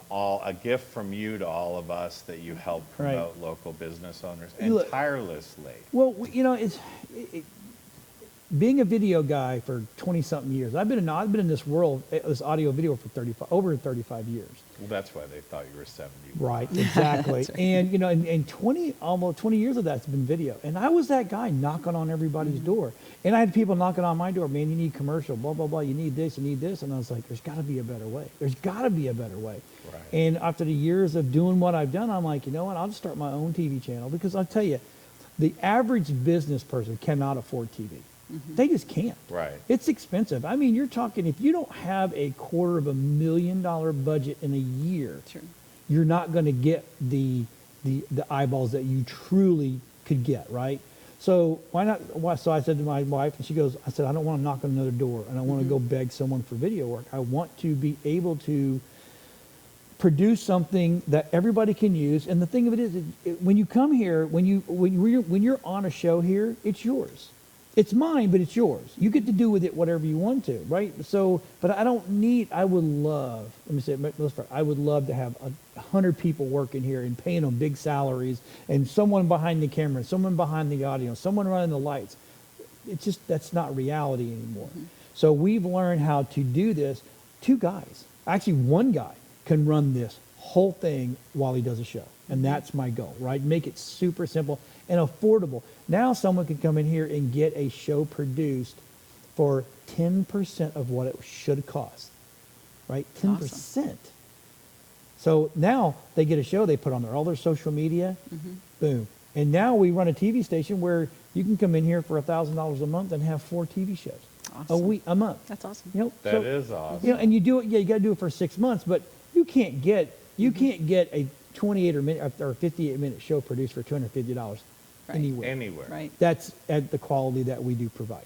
you to all of us that you help Right. promote local business owners You look- and tirelessly. well, you know, being a video guy for 20-something years. I've been in this world, this audio video for over 35 years. Well, that's why they thought you were 70. Right, exactly. And you know, and almost 20 years of that's been video. And I was that guy knocking on everybody's door. And I had people knocking on my door, man, you need commercial, blah, blah, blah, you need this. And I was like, there's got to be a better way. There's got to be a better way. Right. And after the years of doing what I've done, I'm like, you know what, I'll just start my own TV channel. Because I'll tell you, the average business person cannot afford TV. They just can't. Right. It's expensive. I mean, you're talking, if you don't have a $250,000 budget in a year, Sure. you're not going to get the eyeballs that you truly could get, right? So why not? So I said to my wife, and she goes, I said, I don't want to knock on another door, and I want to go beg someone for video work. I want to be able to produce something that everybody can use. And the thing of it is, when you come here, when you're on a show here, it's yours. It's mine, but it's yours. You get to do with it whatever you want to, right? So, but I would love, let me say it this part, I would love to have 100 people working here and paying them big salaries and someone behind the camera, someone behind the audio, someone running the lights. It's just, that's not reality anymore. So we've learned how to do this. 2 guys, actually 1 guy can run this whole thing while he does a show. And that's my goal, right? Make it super simple and affordable. Now someone can come in here and get a show produced for 10% of what it should cost, right? 10%. Awesome. So now they get a show, they put on all their social media, boom. And now we run a TV station where you can come in here for $1,000 a month and have 4 TV shows Awesome. a month. That's awesome. You know, That is awesome. you know, and you do it. Yeah, you got to do it for 6 months, but you can't get a 28 or 58-minute show produced for $250 Right. anywhere. Anywhere. Right. That's at the quality that we do provide,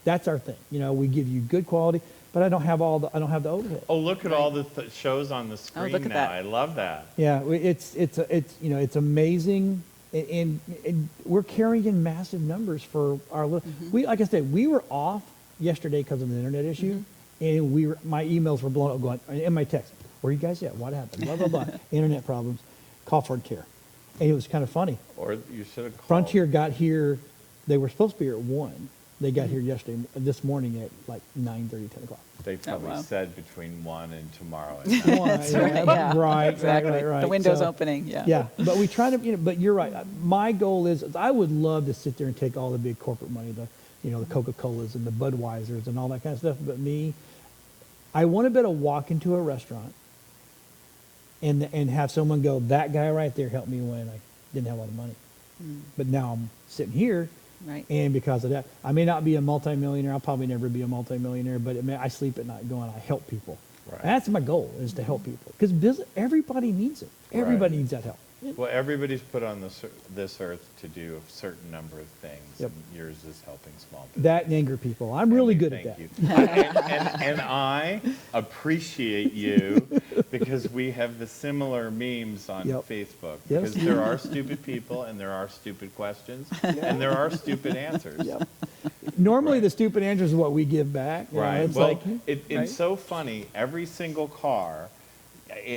that's our thing. You know, we give you good quality, but I don't have the overhead. Oh, look at all the shows on the screen look at now. that. I love that. Yeah, it's you know, it's amazing, and we're carrying massive numbers for our we, like I said, we were off yesterday because of the internet issue, and my emails were blown up going, and my text, where you guys at? What happened? Blah blah blah. Internet problems. Call for care. And it was kind of funny. Or you should have called. Frontier got here. They were supposed to be here at 1. They got here this morning at like 9:30, 10 o'clock. They probably wow. said between 1 and tomorrow. That's right, yeah. Right, Exactly. right. The window's So, opening, yeah. Yeah, but we try to, you know, but you're right. My goal is I would love to sit there and take all the big corporate money, the Coca-Colas and the Budweisers and all that kind of stuff. But I want to be able to walk into a restaurant and have someone go, that guy right there helped me when I didn't have a lot of money. But now I'm sitting here, Right. and because of that, I may not be a multimillionaire. I'll probably never be a multimillionaire, but I sleep at night going, I help people. Right. That's my goal, is to help people. Because everybody needs it. Everybody needs that help. Well, everybody's put on this earth to do a certain number of things. Yep. And yours is helping small business. That and anger people. I'm really good at Thank that. you. and I appreciate you because we have the similar memes on Yep. Facebook. Yes. Because there are stupid people and there are stupid questions and there are stupid answers. Yep. Normally, the stupid answer is what we give back. You know, Right. It's Well, like, it's right? so funny. Every single car,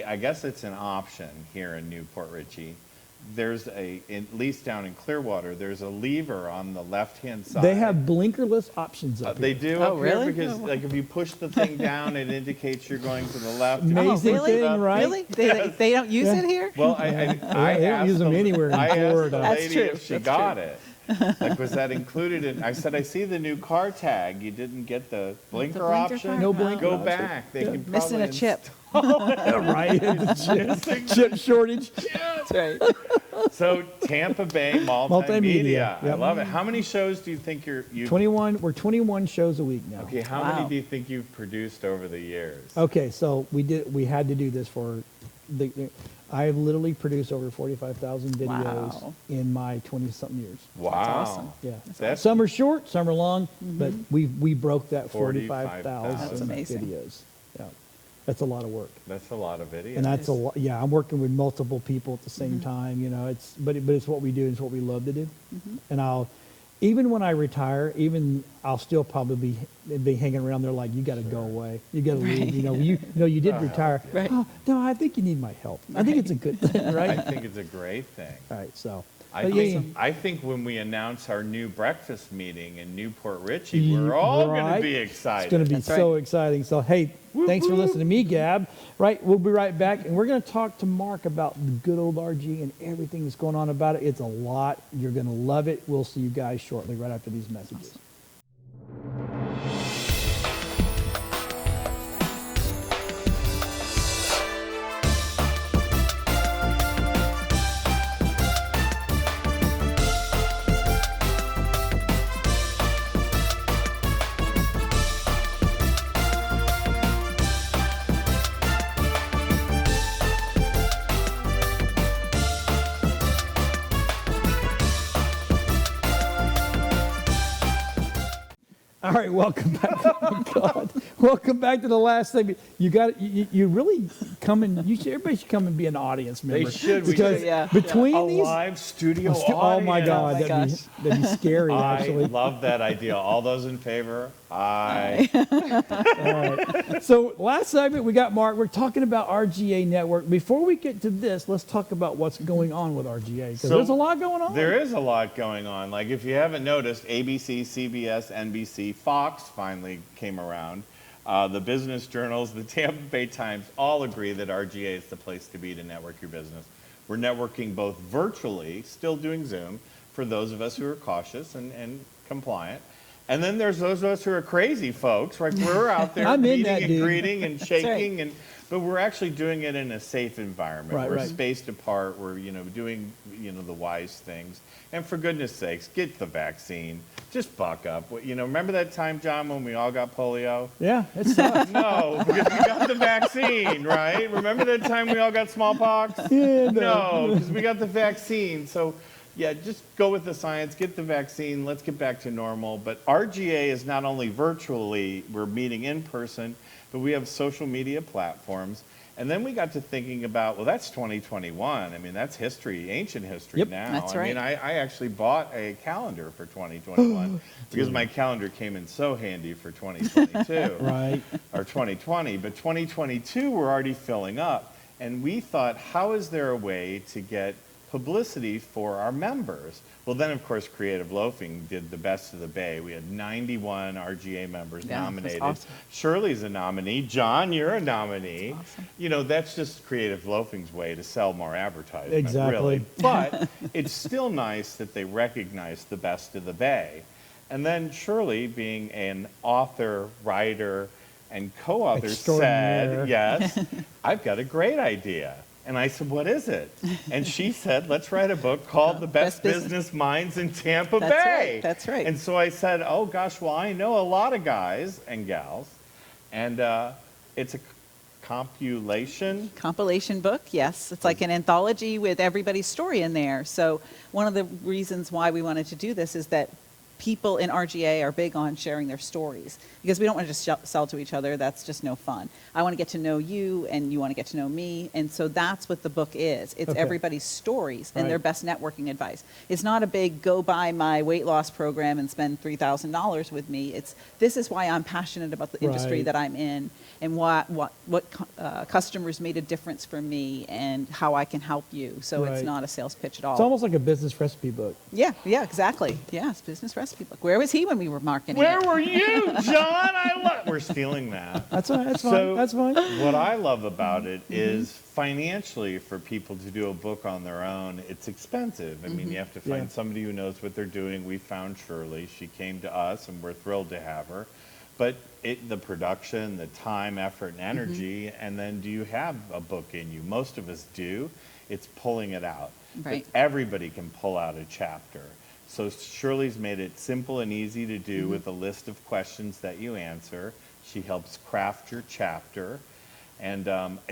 I guess it's an option here in Newport Richie. There's at least down in Clearwater, there's a lever on the left-hand side. They have blinkerless options up They here. do Oh, up here really? because, like, if you push the thing down, it indicates you're going to the left. If you Amazing push thing, it up- right? Really? They don't use Yeah. it here? Well, I they don't asked use them anywhere in I asked Florida. the That's lady true. if she That's got true. it. Like, was that included in? I said, I see the new car tag. You didn't get the blinker blinker option. part? No blinker Go option. back. They can Missing probably a chip. right? Chip shortage. That's right. So Tampa Bay Multimedia. Multimedia, I yep. love it. How many shows do you think you? 21. We're 21 shows a week now. Okay, how Wow. many do you think you've produced over the years? Okay, so we had to do this for I have literally produced over 45,000 videos Wow. in my 20-something years. Wow. awesome. Yeah. That's- Some are short, some are long, but we broke that 45,000. 45,000 That's amazing. videos. Yeah. That's a lot of work. That's a lot of videos. And that's a lot. Yeah, I'm working with multiple people at the same Mm-hmm. time. You know, but it's what we do. It's what we love to do. Mm-hmm. And even when I retire, I'll still probably be hanging around there like, you got to go away. You got to leave. You did retire. Right. Oh, no, I think you need my help. I think it's a good thing, I right? think it's a great thing. All right. So. I but think when we announce our new breakfast meeting in Newport Richie, we're all going Right. to be excited. It's going to be That's so exciting. So, hey, thanks for listening to me, Gab. Right, we'll be right back, and we're going to talk to Mark about the good old RG and everything that's going on about it. It's a lot. You're going to love it. We'll see you guys shortly, right after these messages. All right, welcome back. Oh God, welcome back to the last segment. You really come and everybody should come and be an audience member. They should. We Because should, yeah. between A these, live studio oh my audience. God, Oh my that'd be scary. I Actually, love that idea. All those in favor? Aye. so last segment we got Mark. We're talking about RGA Network. Before we get to this, let's talk about what's going on with RGA because So there's a lot going on. There is a lot going on. Like if you haven't noticed, ABC, CBS, NBC, Fox finally came around. The business journals, the Tampa Bay Times, all agree that RGA is the place to be to network your business. We're networking both virtually, still doing Zoom, for those of us who are cautious and compliant. And then there's those of us who are crazy folks, right? We're out there I'm in meeting that, and dude. greeting and shaking, but we're actually doing it in a safe environment. Right, we're right. spaced apart. We're doing the wise things. And for goodness sakes, get the vaccine. Just buck up. Remember that time, John, when we all got polio? Yeah, it sucks. No, because we got the vaccine, right? Remember that time we all got smallpox? Yeah, No, because we got the vaccine. So, yeah, just go with the science, get the vaccine, let's get back to normal. But RGA is not only virtually, we're meeting in person, but we have social media platforms. And then we got to thinking about, well, that's 2021. I mean, that's history, ancient history Yep. now. That's I mean, right. I actually bought a calendar for 2021 because my calendar came in so handy for 2022 Right. or 2020. But 2022, we're already filling up. And we thought, how is there a way to get publicity for our members? Well, then, of course, Creative Loafing did the Best of the Bay. We had 91 RGA members Yeah, that's nominated. awesome. Shirley's a nominee. John, you're a nominee. Awesome. That's just Creative Loafing's way to sell more advertisement, Exactly. really. But it's still nice that they recognize the Best of the Bay. And then Shirley, being an author, writer, and co-author, Extraordinaire. said, yes, I've got a great idea. And I said, what is it? And she said, let's write a book called The Best Best Business Minds in Tampa That's Bay. right, that's right. And so I said, oh gosh, well, I know a lot of guys and gals. And it's a compilation book, yes. It's like an anthology with everybody's story in there. So one of the reasons why we wanted to do this is that people in RGA are big on sharing their stories because we don't want to just sell to each other. That's just no fun. I want to get to know you and you want to get to know me. And so that's what the book is. It's Okay. everybody's stories and their Right. best networking advice. It's not a big go buy my weight loss program and spend $3,000 with me. This is why I'm passionate about the industry Right. that I'm in and what customers made a difference for me and how I can help you. So Right. it's not a sales pitch at all. It's almost like a business recipe book. Yeah, exactly. Yeah, it's business recipe book. Where was he when we were marketing Where it? were you, John? We're stealing that. That's fine. That's fine. So- That's fine. What I love about it is financially for people to do a book on their own, it's expensive. I mean, you have to find Yeah. somebody who knows what they're doing. We found Shirley. She came to us, and we're thrilled to have her. But the production, the time, effort, and energy, and then do you have a book in you? Most of us do. It's pulling it out. Right. But everybody can pull out a chapter. So Shirley's made it simple and easy to do with a list of questions that you answer. She helps craft your chapter. And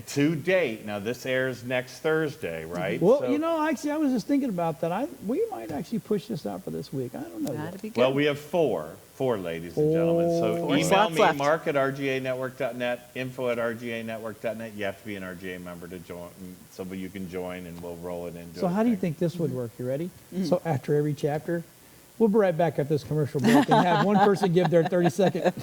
to date, now this airs next Thursday, right? Well, So- you know, actually, I was just thinking about that. We might actually push this out for this week. I don't know. That'd Yet. be good. Well, we have four, ladies and gentlemen. So Four email slots me, left. mark@rganetwork.net, info@rganetwork.net. You have to be an RGA member to join, so you can join, and we'll roll it into. So how do you think this would work? You ready? So after every chapter, we'll be right back after this commercial break and have one person give their 30-second.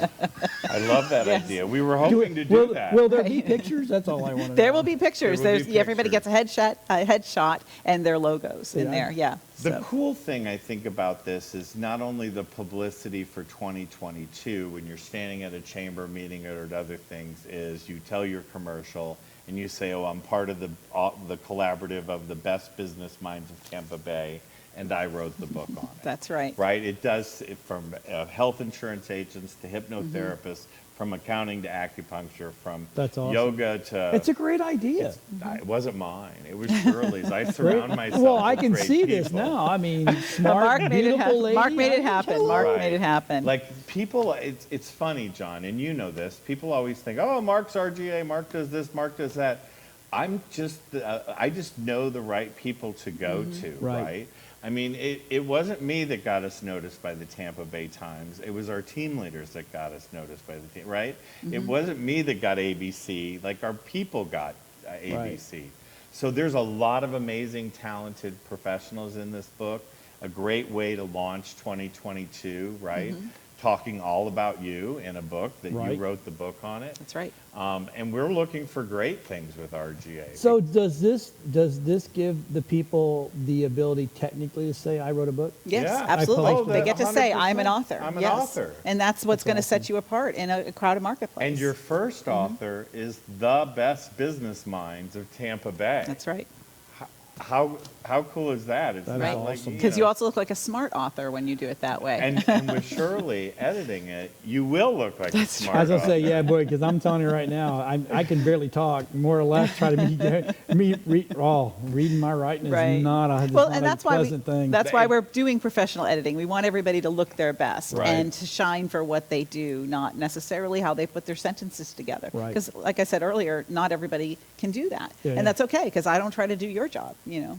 I love that Yes. idea. We were hoping to do that. Will there be pictures? That's all I want to know. There will be pictures. There will be There's everybody gets pictures. a headshot and their logos in Yeah. there. Yeah. The So- cool thing I think about this is not only the publicity for 2022 when you're standing at a chamber meeting or at other things, is you tell your commercial and you say, oh, I'm part of the collaborative of the best business minds of Tampa Bay, and I wrote the book on it. That's right. Right? It does, from health insurance agents to hypnotherapists, from accounting to acupuncture, from That's awesome. yoga to... It's a great idea. It wasn't mine. It was Shirley's. I surround myself Well, I with can great see this people. now. I mean, Mark smart, made it beautiful happen. lady. Mark made I it can happen. tell Mark her. made it happen. Like people, it's funny, John, and you know this. People always think, oh, Mark's RGA, Mark does this, Mark does that. I just know the right people to go to, Right. right? I mean, it wasn't me that got us noticed by the Tampa Bay Times. It was our team leaders that got us noticed by the team, right? It wasn't me that got ABC. Like our people got ABC. So there's a lot of amazing, talented professionals in this book. A great way to launch 2022, right? Talking all about you in a book that Right. you wrote the book on it. That's right. And we're looking for great things with RGA. So does this give the people the ability technically to say, I wrote a book? Yes, Yeah. absolutely. I They get to say, I'm an 100%. author. I'm an Yes. author. And that's what's going to awesome. set you apart in a crowded marketplace. And your first author is the best business minds of Tampa Bay. That's right. How cool is that? It's That is not awesome. like, Because you also look like a smart author when you do it that way. and with Shirley editing it, you will look like a smart I was gonna say, author. yeah, boy, because I'm telling you right now, I can barely talk. More or less, try to reading my writing is Right. not a Well, not and a that's why pleasant thing. that's why we're doing professional editing. We want everybody to look their best Right. and to shine for what they do, not necessarily how they put their sentences together. Right. Because, like I said earlier, not everybody can do that, Yeah, and yeah. that's okay. Because I don't try to do your job. You know.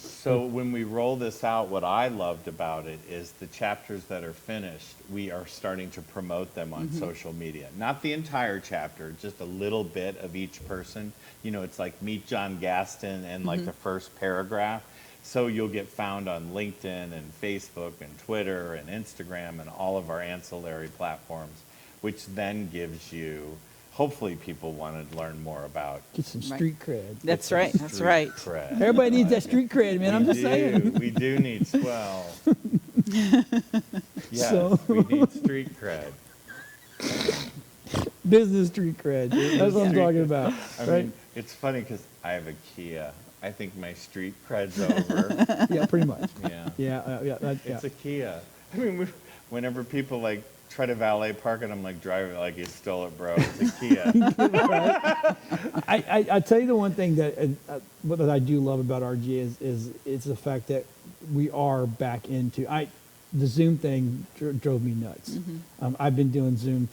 So when we roll this out, what I loved about it is the chapters that are finished, we are starting to promote them on social media. Not the entire chapter, just a little bit of each person. You know, it's like meet John Gaston and like the first paragraph. So you'll get found on LinkedIn and Facebook and Twitter and Instagram and all of our ancillary platforms, which then gives you, hopefully people want to learn more about. Get some Right. street cred. That's right. That's street right. cred. Everybody needs that street cred, man. I'm just saying. We do need swell. Yes, So- we need street cred. Business street cred. That's what I'm Street talking cred. about, I right? mean, it's funny because I have a Kia. I think my street cred's over. Yeah, pretty much. Yeah. Yeah. It's a Kia. I mean, whenever people like try to valet park it, I'm like, drive it like you stole it, bro. It's a Kia. I tell you the one thing that what I do love about RGA is the fact that we are back into the Zoom thing drove me nuts. I've been doing Zoom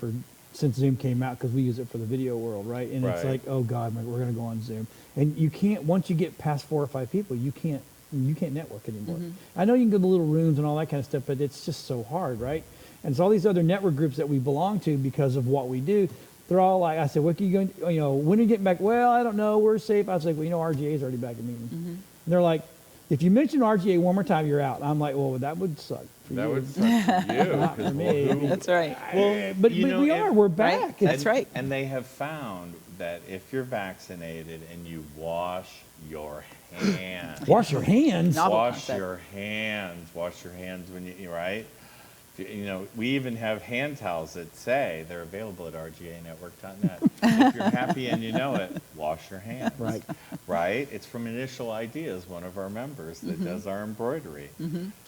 since Zoom came out because we use it for the video world, right? And it's Right. like, oh God, we're going to go on Zoom, and you can't once you get past 4 or 5 people, you can't network anymore. I know you can go to little rooms and all that kind of stuff, but it's just so hard, right? And so all these other network groups that we belong to because of what we do, they're all like, I said, what are you going to, when are you getting back? Well, I don't know. We're safe. I was like, well, RGA is already back in meetings. And they're like, if you mention RGA one more time, you're out. I'm like, well, that would suck for That you. would suck for you. Not for 'cause, me. well, who- That's right. But you know, we're Right. back. That's right. And they have found that if you're vaccinated and you wash your hands, Wash your hands. Novel wash concept. your hands. Wash your hands when you right. We even have hand towels that say they're available at rganetwork.net. If you're happy and you know it, wash your hands. Right. Right? It's from Initial Ideas, one of our members that does our embroidery.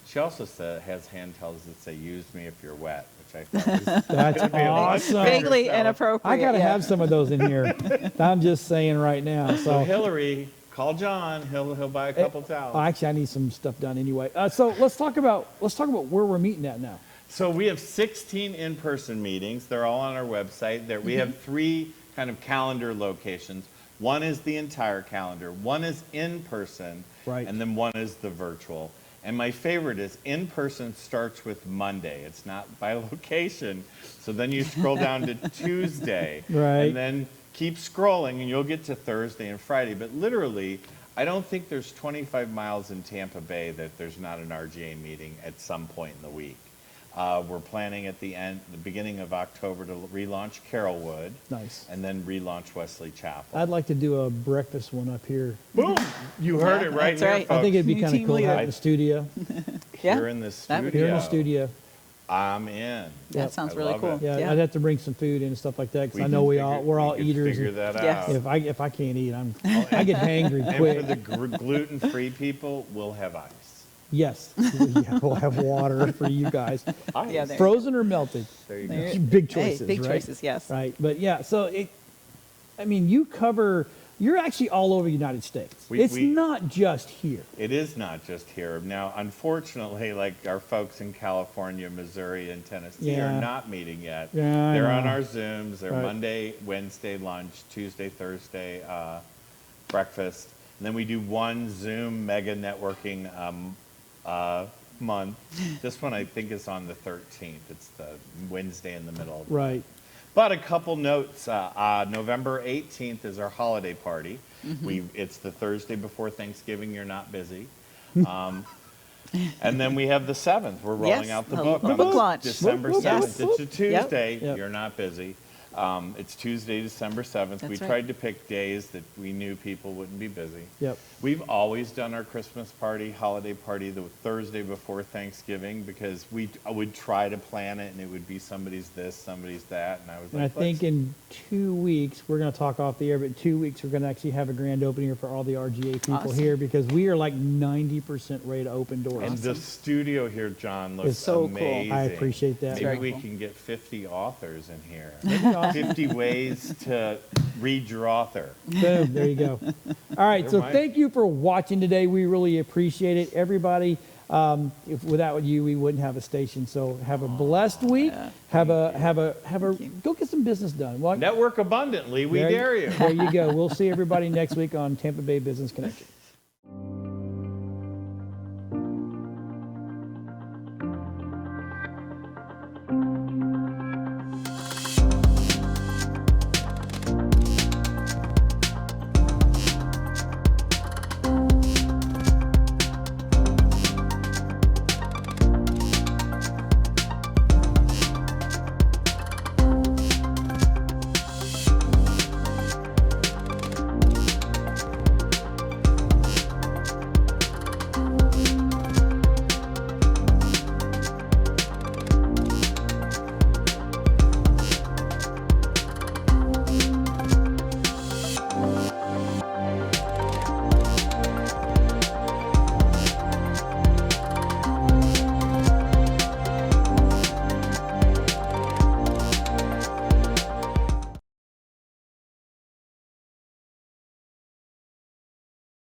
She also has hand towels that say, use me if you're wet, which I thought was That's awesome. Vaguely inappropriate. I got to yeah. have some of those in here. I'm just saying right now. So So Hillary, call John. He'll buy a couple towels. actually, I need some stuff done anyway. So let's talk about where we're meeting at now. So we have 16 in-person meetings. They're all on our website. We have 3 kind of calendar locations. One is the entire calendar, one is in person, Right. and then one is the virtual. And my favorite is in person starts with Monday. It's not by location. So then you scroll down to Tuesday. Right. And then keep scrolling and you'll get to Thursday and Friday. But literally, I don't think there's 25 miles in Tampa Bay that there's not an RGA meeting at some point in the week. We're planning at the beginning of October to relaunch Carrollwood. Nice. And then relaunch Wesley Chapel. I'd like to do a breakfast one up here. Boom! You heard Yeah, it right that's here, right. folks. I think it'd be New kind of team cool to leader. have in the studio. Yeah, Here in the that would be studio. Here in the studio. I'm in. That sounds I really love cool. it. Yeah, Yeah. I'd have to bring some food in and stuff like that because I can know we're figure- all we can eaters. Figure and that Yes. out. if I can't eat, I get hangry And quick. for the gluten-free people, we'll have ice. Yes, yeah, we'll have water for you guys. Ice. Yeah, there- Frozen or melted? There you There go. you- Big Hey, choices, big right? choices, yes. Right, but yeah, so I mean, you're actually all over the United States. It's We- not just here. It is not just here. Now, unfortunately, like our folks in California, Missouri, and Tennessee Yeah. are not meeting yet. Yeah, I They're on know. our Zooms. They're Right. Monday, Wednesday lunch, Tuesday, Thursday breakfast. And then we do one Zoom mega networking month. This one I think is on the 13th. It's the Wednesday in the middle. Of the Right. But a couple notes. November 18th is our holiday party. It's the Thursday before Thanksgiving. You're not busy. And then we have the 7th. We're rolling Yes, out the the book on book launch. December Whoop, whoop, 7th. whoop, It's a Yep. Tuesday. Yep. You're not busy. It's Tuesday, December 7th. That's We right. tried to pick days that we knew people wouldn't be busy. Yep. We've always done our Christmas party, holiday party, the Thursday before Thanksgiving because I would try to plan it and it would be somebody's this, somebody's that, and I was And I like, think in 2 weeks, we're going to talk off the air, but in 2 weeks, we're going to actually have a grand opening for all the RGA people Awesome. here because we are like 90% ready to open doors. and the studio here, John, looks It's so cool. amazing. I appreciate that. Maybe Very we cool. can get 50 authors in here. That'd be awesome. 50 ways to read your author. Boom, there you go. All right, so Never mind. thank you for watching today. We really appreciate it. Everybody, without you, we wouldn't have a station. So have a blessed week. yeah. Go get some business done. Well, Network abundantly, we there- dare you. There you go. We'll see everybody next week on Tampa Bay Business Connection.